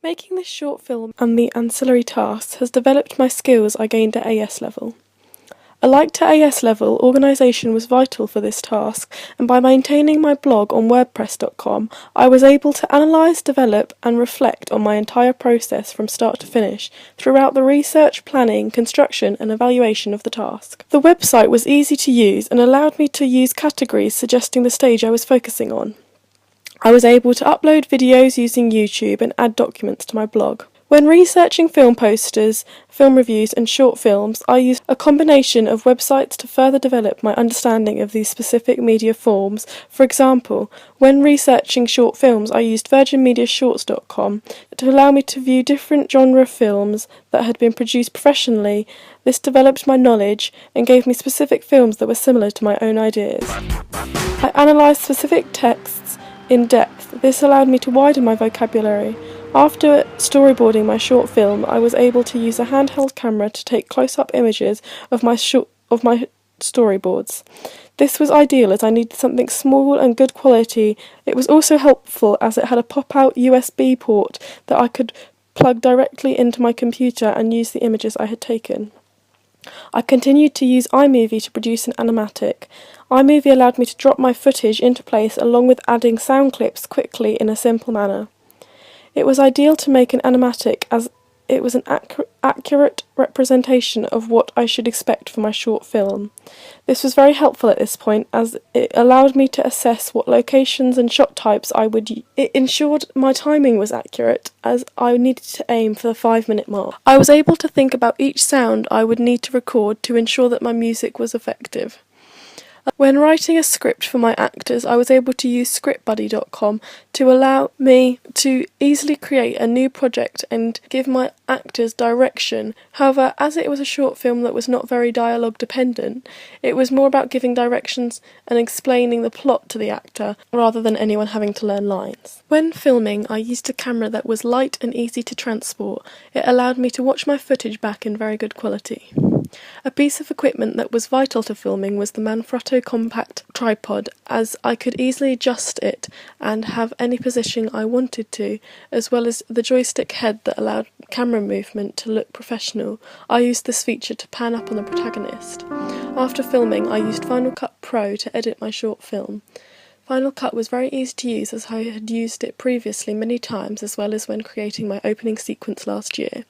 Making this short film and the ancillary tasks has developed my skills I gained at AS level. Alike to AS level, organisation was vital for this task, and by maintaining my blog on wordpress.com, I was able to analyse, develop and reflect on my entire process from start to finish, throughout the research, planning, construction and evaluation of the task. The website was easy to use and allowed me to use categories suggesting the stage I was focusing on. I was able to upload videos using YouTube and add documents to my blog. When researching film posters, film reviews and short films, I used a combination of websites to further develop my understanding of these specific media forms. For example, when researching short films, I used virginmediashorts.com to allow me to view different genre films that had been produced professionally. This developed my knowledge and gave me specific films that were similar to my own ideas. I analysed specific texts in depth. This allowed me to widen my vocabulary. After storyboarding my short film, I was able to use a handheld camera to take close-up images of my storyboards. This was ideal as I needed something small and good quality. It was also helpful as it had a pop-out USB port that I could plug directly into my computer and use the images I had taken. I continued to use iMovie to produce an animatic. iMovie allowed me to drop my footage into place along with adding sound clips quickly in a simple manner. It was ideal to make an animatic as it was an accurate representation of what I should expect for my short film. This was very helpful at this point as it allowed me to assess what locations and shot types I would use. It ensured my timing was accurate as I needed to aim for the 5-minute mark. I was able to think about each sound I would need to record to ensure that my music was effective. When writing a script for my actors, I was able to use scriptbuddy.com to allow me to easily create a new project and give my actors direction. However, as it was a short film that was not very dialogue dependent, it was more about giving directions and explaining the plot to the actor rather than anyone having to learn lines. When filming, I used a camera that was light and easy to transport. It allowed me to watch my footage back in very good quality. A piece of equipment that was vital to filming was the Manfrotto compact tripod, as I could easily adjust it and have any position I wanted to, as well as the joystick head that allowed camera movement to look professional. I used this feature to pan up on the protagonist. After filming, I used Final Cut Pro to edit my short film. Final Cut was very easy to use as I had used it previously many times, as well as when creating my opening sequence last year.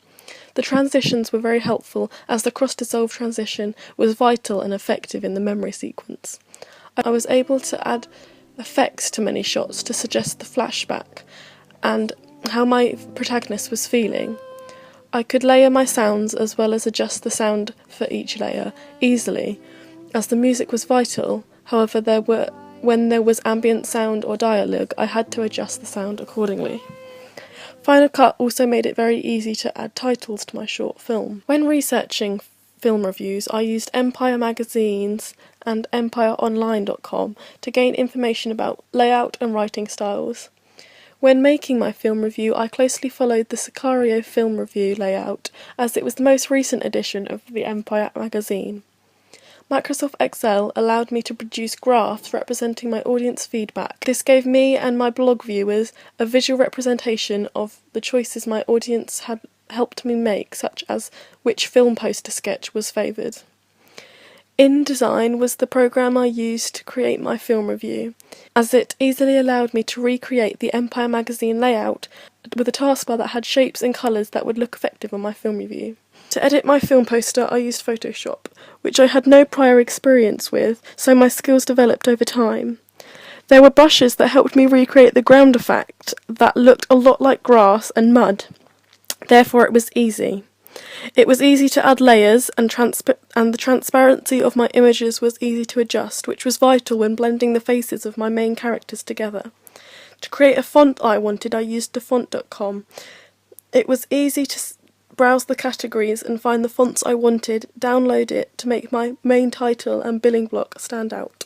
The transitions were very helpful as the cross-dissolve transition was vital and effective in the memory sequence. I was able to add effects to many shots to suggest the flashback and how my protagonist was feeling. I could layer my sounds as well as adjust the sound for each layer easily, as the music was vital. However, when there was ambient sound or dialogue, I had to adjust the sound accordingly. Final Cut also made it very easy to add titles to my short film. When researching film reviews, I used Empire magazines and empireonline.com to gain information about layout and writing styles. When making my film review, I closely followed the Sicario film review layout as it was the most recent edition of the Empire magazine. Microsoft Excel allowed me to produce graphs representing my audience feedback. This gave me and my blog viewers a visual representation of the choices my audience had helped me make, such as which film poster sketch was favoured. InDesign was the program I used to create my film review, as it easily allowed me to recreate the Empire magazine layout with a taskbar that had shapes and colours that would look effective on my film review. To edit my film poster, I used Photoshop, which I had no prior experience with, so my skills developed over time. There were brushes that helped me recreate the ground effect that looked a lot like grass and mud. Therefore, it was easy. It was easy to add layers, and the transparency of my images was easy to adjust, which was vital when blending the faces of my main characters together. To create a font I wanted, I used dafont.com. It was easy to browse the categories and find the fonts I wanted, download it to make my main title and billing block stand out.